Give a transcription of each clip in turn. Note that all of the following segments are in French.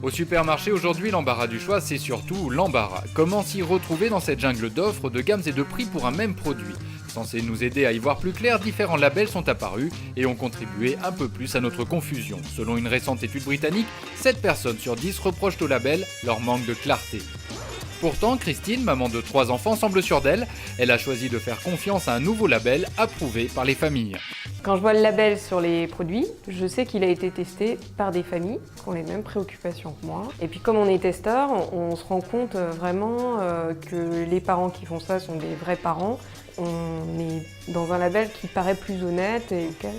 Au supermarché aujourd'hui, l'embarras du choix, c'est surtout l'embarras. Comment s'y retrouver dans cette jungle d'offres, de gammes et de prix pour un même produit? Censés nous aider à y voir plus clair, différents labels sont apparus et ont contribué un peu plus à notre confusion. Selon une récente étude britannique, 7 personnes sur 10 reprochent au label leur manque de clarté. Pourtant, Christine, maman de 3 enfants, semble sûre d'elle. Elle a choisi de faire confiance à un nouveau label approuvé par les familles. Quand je vois le label sur les produits, je sais qu'il a été testé par des familles qui ont les mêmes préoccupations que moi. Et puis comme on est testeur, on se rend compte vraiment que les parents qui font ça sont des vrais parents. On est dans un label qui paraît plus honnête et auquel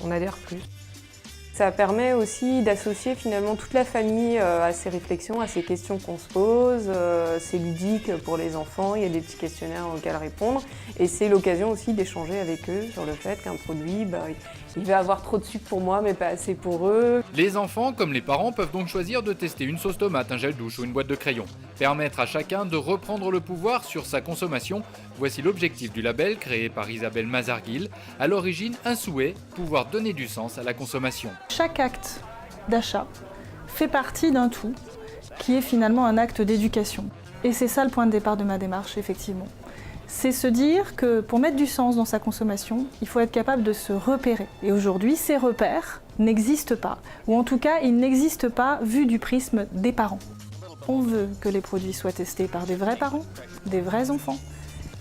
on adhère plus. Ça permet aussi d'associer finalement toute la famille à ces réflexions, à ces questions qu'on se pose. C'est ludique pour les enfants, il y a des petits questionnaires auxquels répondre. Et c'est l'occasion aussi d'échanger avec eux sur le fait qu'un produit, il va avoir trop de sucre pour moi mais pas assez pour eux. Les enfants, comme les parents, peuvent donc choisir de tester une sauce tomate, un gel douche ou une boîte de crayons. Permettre à chacun de reprendre le pouvoir sur sa consommation. Voici l'objectif du label créé par Isabelle Mazarguil. À l'origine, un souhait, pouvoir donner du sens à la consommation. Chaque acte d'achat fait partie d'un tout qui est finalement un acte d'éducation. Et c'est ça le point de départ de ma démarche, effectivement. C'est se dire que pour mettre du sens dans sa consommation, il faut être capable de se repérer. Et aujourd'hui, ces repères n'existent pas, ou en tout cas, ils n'existent pas vu du prisme des parents. On veut que les produits soient testés par des vrais parents, des vrais enfants.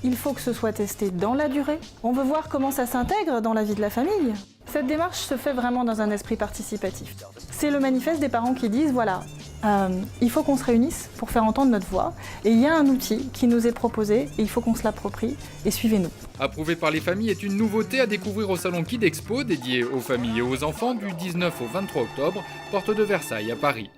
Il faut que ce soit testé dans la durée. On veut voir comment ça s'intègre dans la vie de la famille. Cette démarche se fait vraiment dans un esprit participatif. C'est le manifeste des parents qui disent, voilà, il faut qu'on se réunisse pour faire entendre notre voix. Et il y a un outil qui nous est proposé et il faut qu'on se l'approprie et suivez-nous. Approuvé par les familles est une nouveauté à découvrir au salon Kid Expo dédié aux familles et aux enfants du 19 au 23 octobre, porte de Versailles à Paris.